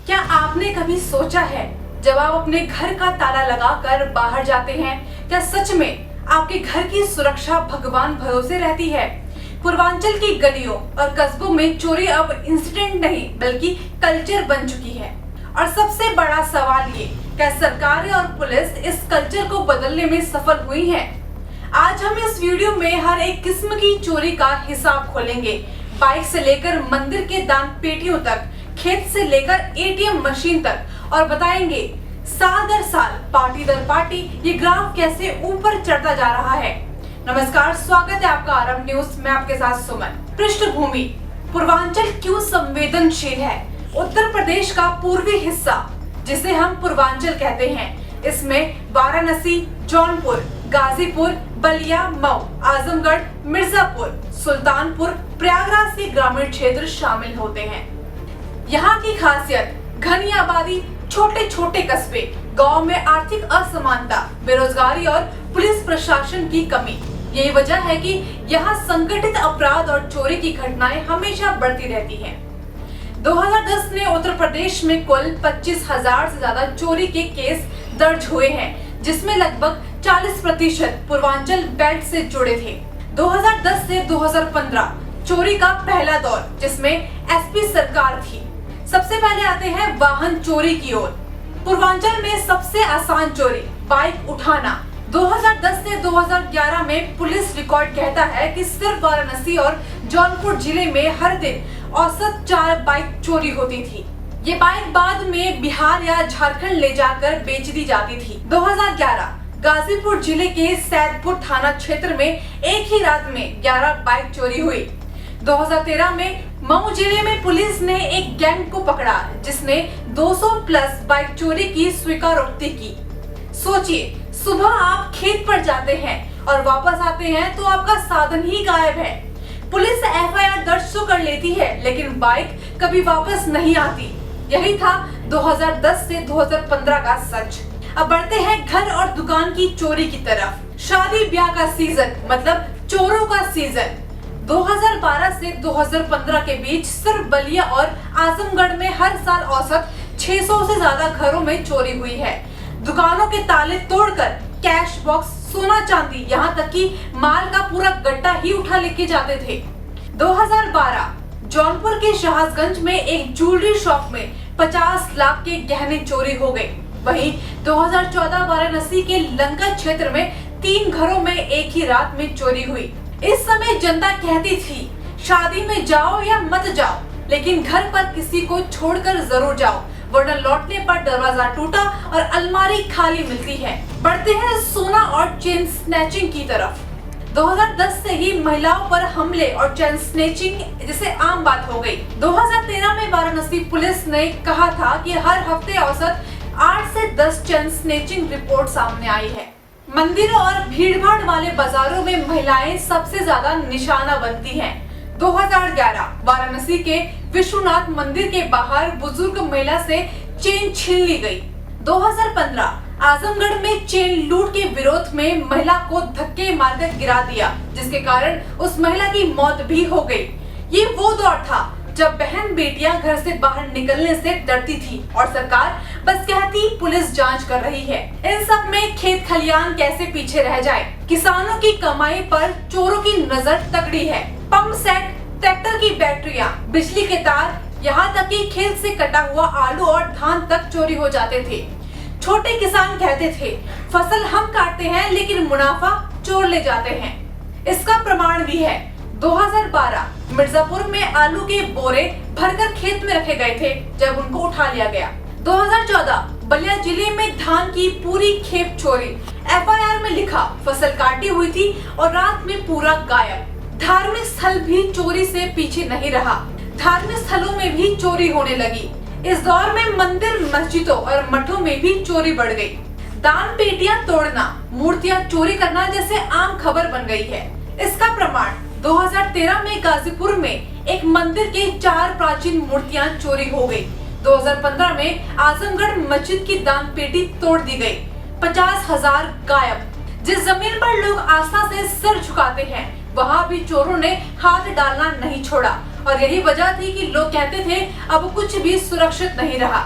क्या आपने कभी सोचा है जब आप अपने घर का ताला लगाकर बाहर जाते हैं, क्या सच में आपके घर की सुरक्षा भगवान भरोसे रहती है? पूर्वांचल की गलियों और कस्बों में चोरी अब इंसिडेंट नहीं बल्कि कल्चर बन चुकी है। और सबसे बड़ा सवाल ये, क्या सरकारें और पुलिस इस कल्चर को बदलने में सफल हुई है? आज हम इस वीडियो में हर एक किस्म की चोरी का हिसाब खोलेंगे, बाइक से लेकर मंदिर के दान पेटियों तक, खेत से लेकर एटीएम मशीन तक, और बताएंगे साल दर साल, पार्टी दर पार्टी ये ग्राफ कैसे ऊपर चढ़ता जा रहा है। नमस्कार, स्वागत है आपका आरंभ न्यूज में, आपके साथ सुमन। पृष्ठभूमि, पूर्वांचल क्यों संवेदनशील है? उत्तर प्रदेश का पूर्वी हिस्सा जिसे हम पूर्वांचल कहते हैं, इसमें वाराणसी, जौनपुर, गाजीपुर, बलिया, मऊ, आजमगढ़, मिर्जापुर, सुल्तानपुर, प्रयागराज के ग्रामीण क्षेत्र शामिल होते हैं। यहाँ की खासियत, घनी आबादी, छोटे छोटे कस्बे, गांव में आर्थिक असमानता, बेरोजगारी और पुलिस प्रशासन की कमी। यही वजह है कि यहाँ संगठित अपराध और चोरी की घटनाएं हमेशा बढ़ती रहती हैं। 2010 में उत्तर प्रदेश में कुल 25,000 से ज्यादा चोरी के केस दर्ज हुए हैं, जिसमें लगभग 40% पूर्वांचल बेल्ट से जुड़े थे। 2010 से 2015 चोरी का पहला दौर, जिसमें एसपी सरकार थी। सबसे पहले आते हैं वाहन चोरी की ओर। पूर्वांचल में सबसे आसान चोरी बाइक उठाना। 2010 से 2011 में पुलिस रिकॉर्ड कहता है कि सिर्फ वाराणसी और जौनपुर जिले में हर दिन औसत 4 बाइक चोरी होती थी। ये बाइक बाद में बिहार या झारखंड ले जाकर बेच दी जाती थी। 2011 गाजीपुर जिले के सैदपुर थाना क्षेत्र में एक ही रात में 11 बाइक चोरी हुई। 2013 में मऊ जिले में पुलिस ने एक गैंग को पकड़ा जिसने 200 प्लस बाइक चोरी की स्वीकारोक्ति की। सोचिए, सुबह आप खेत पर जाते हैं और वापस आते हैं तो आपका साधन ही गायब है। पुलिस एफआईआर दर्ज तो कर लेती है, लेकिन बाइक कभी वापस नहीं आती। यही था 2010 से 2015 का सच। अब बढ़ते हैं घर और दुकान की चोरी की तरफ। शादी ब्याह का सीजन मतलब चोरों का सीजन। 2012 से 2015 के बीच सिर्फ बलिया और आजमगढ़ में हर साल औसत 600 से ज्यादा घरों में चोरी हुई है। दुकानों के ताले तोड़कर कैश बॉक्स, सोना चांदी, यहाँ तक कि माल का पूरा गट्टा ही उठा लेके जाते थे। 2012 जौनपुर के शहाजगंज में एक ज्वेलरी शॉप में 50 लाख के गहने चोरी हो गए। वहीं 2014 वाराणसी के लंका क्षेत्र में 3 घरों में एक ही रात में चोरी हुई। इस समय जनता कहती थी, शादी में जाओ या मत जाओ, लेकिन घर पर किसी को छोड़कर जरूर जाओ, वरना लौटने पर दरवाजा टूटा और अलमारी खाली मिलती है। बढ़ते हैं सोना और चेन स्नैचिंग की तरफ। 2010 से ही महिलाओं पर हमले और चेन स्नैचिंग जैसे आम बात हो गई। 2013 में वाराणसी पुलिस ने कहा था कि हर हफ्ते औसत 8 से 10 चेन स्नैचिंग रिपोर्ट सामने आई है। मंदिरों और भीड़भाड़ वाले बाजारों में महिलाएं सबसे ज्यादा निशाना बनती हैं। 2011 वाराणसी के विश्वनाथ मंदिर के बाहर बुजुर्ग महिला से चेन छीन ली गई। 2015 आजमगढ़ में चेन लूट के विरोध में महिला को धक्के मारकर गिरा दिया, जिसके कारण उस महिला की मौत भी हो गई। ये वो दौर था जब बहन बेटियां घर से बाहर निकलने से डरती थी और सरकार बस कहती पुलिस जांच कर रही है। इन सब में खेत खलियान कैसे पीछे रह जाए। किसानों की कमाई पर चोरों की नजर तगड़ी है। पंप सेट, ट्रैक्टर की बैटरियां, बिजली के तार, यहाँ तक कि खेत से कटा हुआ आलू और धान तक चोरी हो जाते थे। छोटे किसान कहते थे, फसल हम काटते हैं लेकिन मुनाफा चोर ले जाते हैं। इसका प्रमाण भी है। 2012 मिर्जापुर में आलू के बोरे भरकर खेत में रखे गए थे जब उनको उठा लिया गया। 2014 बलिया जिले में धान की पूरी खेप चोरी। एफआईआर में लिखा, फसल काटी हुई थी और रात में पूरा गायब। धार्मिक स्थल भी चोरी से पीछे नहीं रहा। धार्मिक स्थलों में भी चोरी होने लगी। इस दौर में मंदिर, मस्जिदों और मठों में भी चोरी बढ़ गई। दान पेटियां तोड़ना, मूर्तियां चोरी करना जैसे आम खबर बन गई है। इसका प्रमाण 2013 में गाजीपुर में एक मंदिर के 4 प्राचीन मूर्तियां चोरी हो गई। 2015 में आजमगढ़ मस्जिद की दान पेटी तोड़ दी गई। 50,000 गायब। जिस जमीन पर लोग आस्था से सर झुकाते हैं, वहाँ भी चोरों ने हाथ डालना नहीं छोड़ा। और यही वजह थी कि लोग कहते थे अब कुछ भी सुरक्षित नहीं रहा।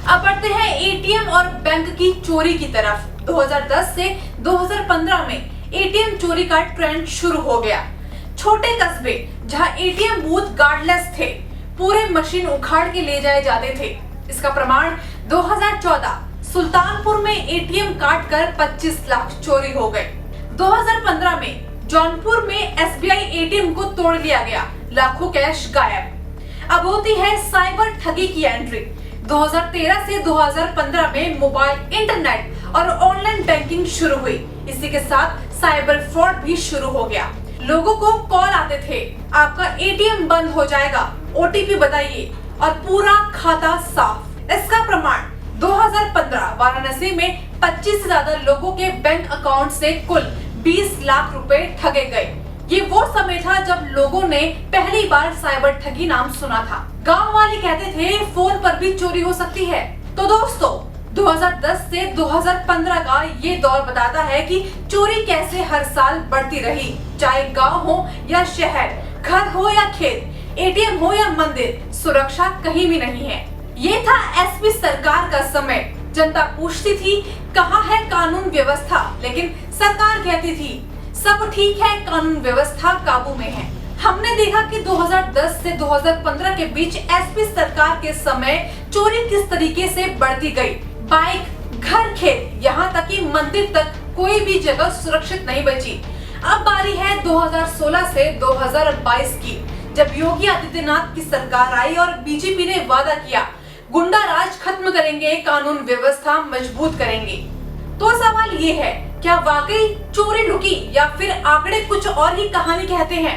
अब बढ़ते हैं एटीएम और बैंक की चोरी की तरफ। 2010 से 2015 में एटीएम चोरी का ट्रेंड शुरू हो गया। छोटे कस्बे जहां एटीएम बूथ गार्डलेस थे, पूरे मशीन उखाड़ के ले जाए जाते थे। इसका प्रमाण 2014 सुल्तानपुर में एटीएम काट कर 25 लाख चोरी हो गए। 2015 में जौनपुर में एसबीआई एटीएम को तोड़ लिया गया, लाखों कैश गायब। अब होती है साइबर ठगी की एंट्री। 2013 से 2015 में मोबाइल, इंटरनेट और ऑनलाइन बैंकिंग शुरू हुई। इसी के साथ साइबर फ्रॉड भी शुरू हो गया। लोगों को कॉल आते थे, आपका एटीएम बंद हो जाएगा, ओटीपी बताइए और पूरा खाता साफ। इसका प्रमाण 2015 वाराणसी में 25 से ज्यादा लोगों के बैंक अकाउंट से कुल 20 लाख रुपए ठगे गए। ये वो समय था जब लोगों ने पहली बार साइबर ठगी नाम सुना था। गांव वाले कहते थे फोन पर भी चोरी हो सकती है। तो दोस्तों, 2010 से 2015 का ये दौर बताता है कि चोरी कैसे हर साल बढ़ती रही। चाहे गांव हो या शहर, घर हो या खेत, एटीएम हो या मंदिर, सुरक्षा कहीं भी नहीं है। ये था एसपी सरकार का समय। जनता पूछती थी कहाँ है कानून व्यवस्था, लेकिन सरकार कहती थी सब ठीक है, कानून व्यवस्था काबू में है। हमने देखा कि 2010 से 2015 के बीच एसपी सरकार के समय चोरी किस तरीके से बढ़ती गई। बाइक, घर, खेत, यहाँ तक कि मंदिर तक कोई भी जगह सुरक्षित नहीं बची। अब बारी है 2016 से 2022 की, जब योगी आदित्यनाथ की सरकार आई और बीजेपी ने वादा किया गुंडा राज खत्म करेंगे, कानून व्यवस्था मजबूत करेंगे। तो सवाल ये है, क्या वाकई चोरी रुकी या फिर आंकड़े कुछ और ही कहानी कहते हैं?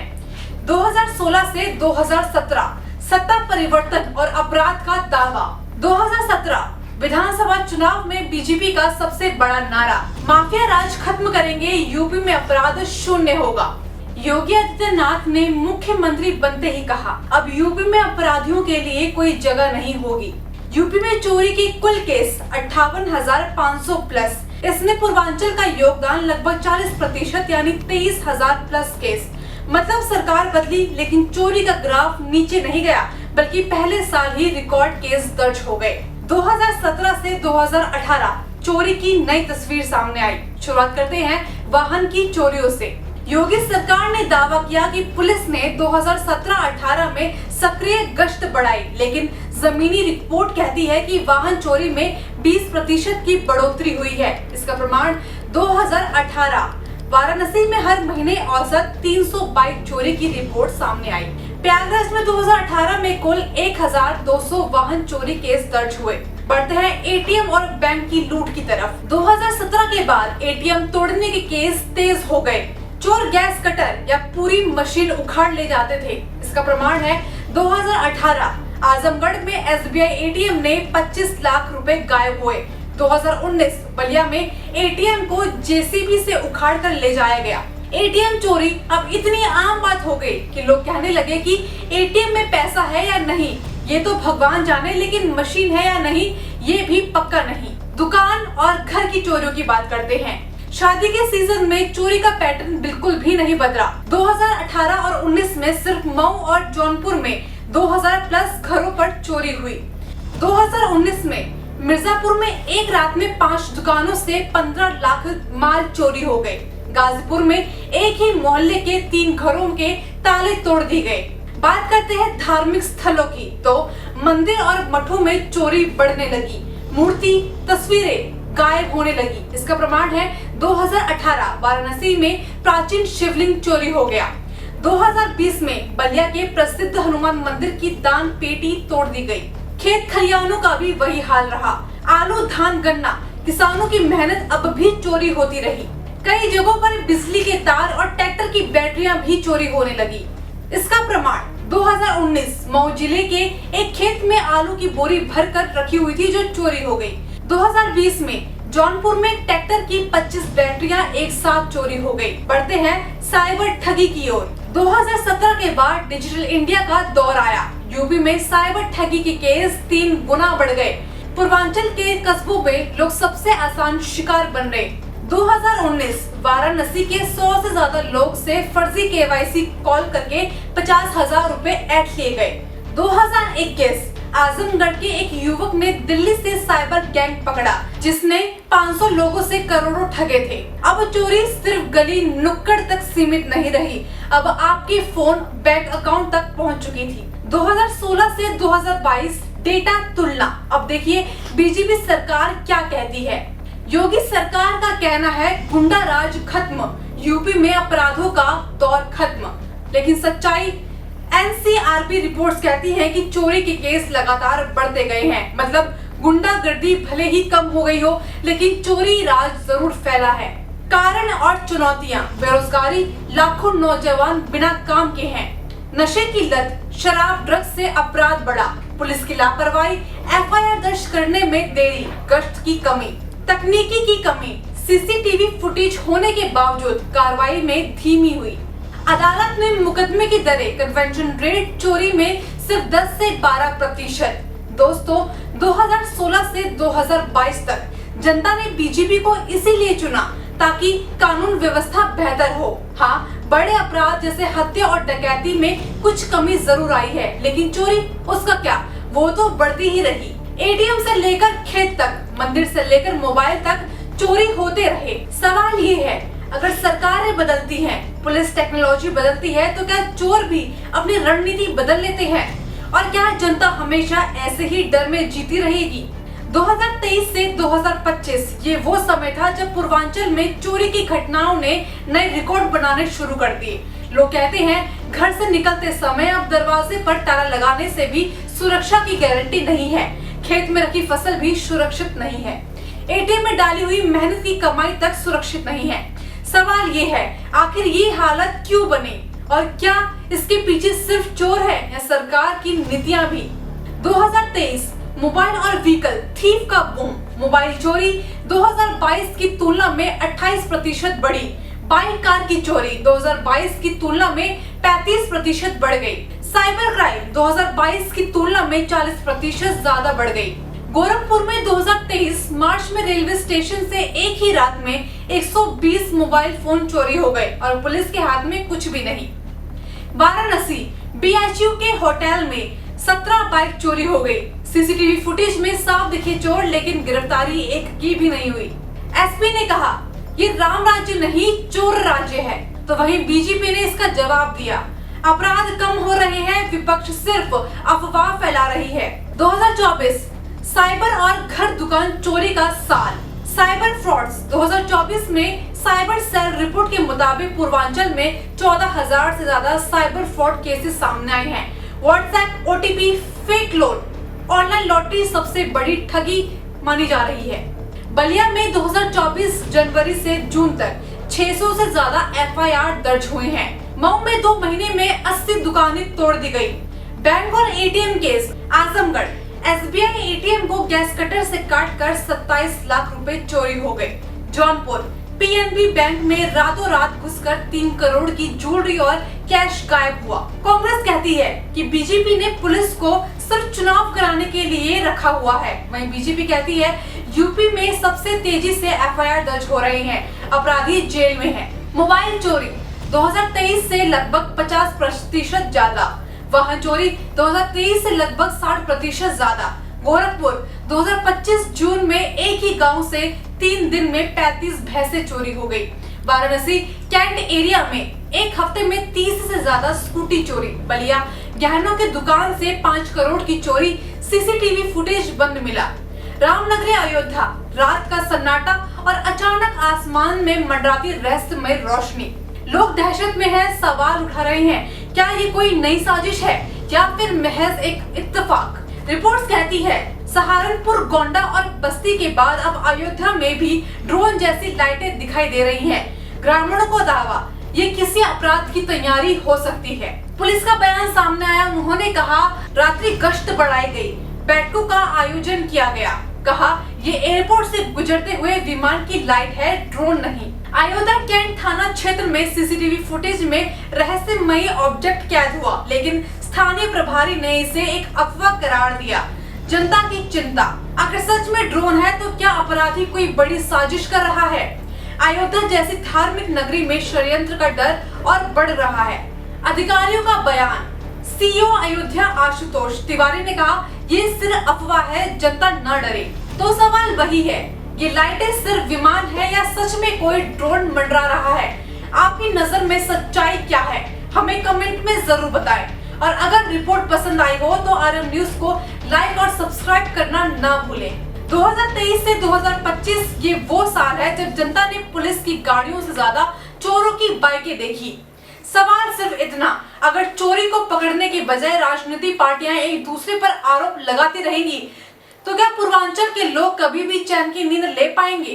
2016 से 2017 सत्ता परिवर्तन और अपराध का दावा। 2017 विधानसभा चुनाव में बीजेपी का सबसे बड़ा नारा, माफिया राज खत्म करेंगे, यूपी में अपराध शून्य होगा। योगी आदित्यनाथ ने मुख्यमंत्री बनते ही कहा अब यूपी में अपराधियों के लिए कोई जगह नहीं होगी। यूपी में चोरी के कुल केस 58,500 प्लस। इसमें पूर्वांचल का योगदान लगभग 40% यानी 23,000 प्लस केस। मतलब सरकार बदली लेकिन चोरी का ग्राफ नीचे नहीं गया, बल्कि पहले साल ही रिकॉर्ड केस दर्ज हो गए। 2017 से 2018 चोरी की नई तस्वीर सामने आई। शुरुआत करते हैं वाहन की चोरियों से। योगी सरकार ने दावा किया कि पुलिस ने 2017-18 में सक्रिय गश्त बढ़ाई, लेकिन जमीनी रिपोर्ट कहती है कि वाहन चोरी में 20% की बढ़ोतरी हुई है। इसका प्रमाण 2018 वाराणसी में हर महीने औसत 300 बाइक चोरी की रिपोर्ट सामने आई। प्रयागराज में 2018 में कुल 1,200 वाहन चोरी केस दर्ज हुए। बढ़ते हैं एटीएम और बैंक की लूट की तरफ। 2017 के बाद एटीएम तोड़ने के केस तेज हो गए। चोर गैस कटर या पूरी मशीन उखाड़ ले जाते थे। इसका प्रमाण है 2018 आजमगढ़ में एसबीआई एटीएम ने 25 लाख रुपए गायब हुए। 2019 बलिया में एटीएम को जेसीबी से उखाड़ कर ले जाया गया। एटीएम चोरी अब इतनी आम बात हो गई कि लोग कहने लगे कि एटीएम में पैसा है या नहीं ये तो भगवान जाने, लेकिन मशीन है या नहीं ये भी पक्का नहीं। दुकान और घर की चोरियों की बात करते हैं। शादी के सीजन में चोरी का पैटर्न बिल्कुल भी नहीं बदला। 2018 और 19 में सिर्फ मऊ और जौनपुर में 2000 प्लस घरों पर चोरी हुई। 2019 में मिर्जापुर में एक रात में 5 दुकानों से 15 लाख माल चोरी हो गए। गाजीपुर में एक ही मोहल्ले के 3 घरों के ताले तोड़ दिए गए। बात करते हैं धार्मिक स्थलों की, तो मंदिर और मठों में चोरी बढ़ने लगी। मूर्ति, तस्वीरें गायब होने लगी। इसका प्रमाण है 2018 वाराणसी में प्राचीन शिवलिंग चोरी हो गया। 2020 में बलिया के प्रसिद्ध हनुमान मंदिर की दान पेटी तोड़ दी गई। खेत खलिहानों का भी वही हाल रहा। आलू, धान, गन्ना, किसानों की मेहनत अब भी चोरी होती रही। कई जगहों पर बिजली के तार और ट्रैक्टर की बैटरियां भी चोरी होने लगी। इसका प्रमाण 2019 मऊ जिले के एक खेत में आलू की बोरी भर कर रखी हुई थी जो चोरी हो गई। 2020 में जौनपुर में ट्रैक्टर की 25 बैटरियां एक साथ चोरी हो गई। बढ़ते हैं साइबर ठगी की ओर। 2017 के बाद डिजिटल इंडिया का दौर आया। यूपी में साइबर ठगी के केस 3 गुना बढ़ गए। पूर्वांचल के कस्बों में लोग सबसे आसान शिकार बन रहे। 2019 वाराणसी के 100 से ज्यादा लोग से फर्जी केवाईसी कॉल करके 50,000 रुपए ऐंठ लिए गए। 2021 आजमगढ़ के एक युवक ने दिल्ली से साइबर गैंग पकड़ा जिसने 500 लोगों से करोड़ों ठगे थे। अब चोरी सिर्फ गली नुक्कड़ तक सीमित नहीं रही, अब आपके फोन बैंक अकाउंट तक पहुंच चुकी थी। 2016 से 2022 डेटा तुलना। अब देखिए बीजेपी सरकार क्या कहती है। योगी सरकार का कहना है गुंडा राज खत्म, यूपी में अपराधों का दौर खत्म। लेकिन सच्चाई एनसीआरबी रिपोर्ट्स कहती हैं कि चोरी के केस लगातार बढ़ते गए हैं। मतलब गुंडागर्दी भले ही कम हो गई हो, लेकिन चोरी राज जरूर फैला है। कारण और चुनौतियां। बेरोजगारी, लाखों नौजवान बिना काम के हैं। नशे की लत, शराब, ड्रग्स से अपराध बढ़ा। पुलिस की लापरवाही, एफआईआर दर्ज करने में देरी, गश्त की कमी, तकनीकी की कमी, सीसीटीवी फुटेज होने के बावजूद कार्रवाई में धीमी हुई। अदालत में मुकदमे की दरें, कन्वेंशन रेट चोरी में सिर्फ 10 से 12%। दोस्तों 2016 से 2022 तक जनता ने बीजेपी को इसीलिए चुना ताकि कानून व्यवस्था बेहतर हो। हाँ, बड़े अपराध जैसे हत्या और डकैती में कुछ कमी जरूर आई है, लेकिन चोरी उसका क्या, वो तो बढ़ती ही रही। एटीएम से लेकर खेत तक, मंदिर से लेकर मोबाइल तक चोरी होते रहे। सवाल ये है, अगर सरकारें बदलती हैं, पुलिस टेक्नोलॉजी बदलती है, तो क्या चोर भी अपनी रणनीति बदल लेते हैं? और क्या जनता हमेशा ऐसे ही डर में जीती रहेगी? 2023 से 2025 ये वो समय था जब पूर्वांचल में चोरी की घटनाओं ने नए रिकॉर्ड बनाने शुरू कर दिए। लोग कहते हैं घर से निकलते समय अब दरवाजे पर ताला लगाने से भी सुरक्षा की गारंटी नहीं है। खेत में रखी फसल भी सुरक्षित नहीं है। एटीएम में डाली हुई मेहनत की कमाई तक सुरक्षित नहीं है। सवाल ये है, आखिर ये हालत क्यों बनी और क्या इसके पीछे सिर्फ चोर है या सरकार की नीतियां भी? 2023 मोबाइल और व्हीकल थीफ का बूम। मोबाइल चोरी 2022 की तुलना में 28% बढ़ी। बाइक कार की चोरी 2022 की तुलना में 35% बढ़ गई। साइबर क्राइम 2022 की तुलना में 40% ज्यादा बढ़ गई। गोरखपुर में 2023 मार्च में रेलवे स्टेशन से एक ही रात में 120 मोबाइल फोन चोरी हो गए और पुलिस के हाथ में कुछ भी नहीं। वाराणसी बीएचयू के होटल में 17 बाइक चोरी हो गई। सीसीटीवी फुटेज में साफ दिखे चोर, लेकिन गिरफ्तारी एक की भी नहीं हुई। एसपी ने कहा ये राम राज्य नहीं चोर राज्य है, तो वहीं बीजेपी ने इसका जवाब दिया अपराध कम हो रहे हैं, विपक्ष सिर्फ अफवाह फैला रही है। 2024 साइबर और घर दुकान चोरी का साल। साइबर फ्रॉड्स 2024 में साइबर सेल रिपोर्ट के मुताबिक पूर्वांचल में 14,000 से ज्यादा साइबर फ्रॉड केसेस सामने आए हैं। WhatsApp, OTP, fake loan, online lottery सबसे बड़ी ठगी मानी जा रही है। बलिया में 2024 जनवरी से जून तक 600 से ज्यादा एफआईआर दर्ज हुए हैं। मऊ में 2 महीने में 80 दुकानें तोड़ दी गई। बैंक और ATM case. Azamgarh SBI ATM को गैस कटर से काटकर 27 लाख रुपए चोरी हो गए। जौनपुर पीएनबी बैंक में रातों रात घुसकर 3 करोड़ की ज्वेलरी और कैश गायब हुआ। कांग्रेस कहती है कि बीजेपी ने पुलिस को सिर्फ चुनाव कराने के लिए रखा हुआ है। वहीं बीजेपी कहती है यूपी में सबसे तेजी से एफआईआर दर्ज हो रही हैं, अपराधी जेल में हैं। मोबाइल चोरी 2023 से लगभग 50% ज्यादा। वाहन चोरी 2023 से लगभग 60% ज्यादा। गोरखपुर 2025 जून में एक ही गांव से 3 दिन में 35 भैंसें चोरी हो गई। वाराणसी कैंट एरिया में एक हफ्ते में 30 से ज्यादा स्कूटी चोरी। बलिया गहनों की दुकान से 5 करोड़ की चोरी, सीसीटीवी फुटेज बंद मिला। रामनगरी अयोध्या रात का सन्नाटा और अचानक आसमान में मंडराती रहस्यमय रोशनी। लोग दहशत में हैं, सवाल उठा रहे हैं, क्या ये कोई नई साजिश है या फिर महज एक इत्तेफाक? रिपोर्ट्स कहती है सहारनपुर, गोंडा और बस्ती के बाद अब अयोध्या में भी ड्रोन जैसी लाइटें दिखाई दे रही हैं। ग्रामीणों को दावा ये किसी अपराध की तैयारी हो सकती है। पुलिस का बयान सामने आया, उन्होंने कहा रात्रि गश्त बढ़ाई गई, बैठकों का आयोजन किया गया। कहा ये एयरपोर्ट से गुजरते हुए विमान की लाइट है, ड्रोन नहीं। अयोध्या कैंट थाना क्षेत्र में सीसीटीवी फुटेज में रहस्यमयी ऑब्जेक्ट कैद हुआ, लेकिन स्थानीय प्रभारी ने इसे एक अफवाह करार दिया। जनता की चिंता, अगर सच में ड्रोन है तो क्या अपराधी कोई बड़ी साजिश कर रहा है? अयोध्या जैसी धार्मिक नगरी में षड्यंत्र का डर और बढ़ रहा है। अधिकारियों का बयान, सीईओ अयोध्या आशुतोष तिवारी ने कहा, ये सिर्फ अफवाह है, जनता न डरे। तो सवाल वही है, ये लाइटें सिर्फ विमान है या सच में कोई ड्रोन मंडरा रहा है? आपकी नजर में सच्चाई क्या है? हमें कमेंट में जरूर बताएं। और अगर रिपोर्ट पसंद आई हो तो RM न्यूज को लाइक और सब्सक्राइब करना ना भूलें। 2023 से 2025 ये वो साल है जब जनता ने पुलिस की गाड़ियों से ज्यादा चोरों की बाइकें देखी। सवाल सिर्फ इतना, अगर चोरी को पकड़ने के बजाय राजनीतिक पार्टियां एक दूसरे पर आरोप लगाती रहेंगी तो क्या पूर्वांचल के लोग कभी भी चैन की नींद ले पाएंगे?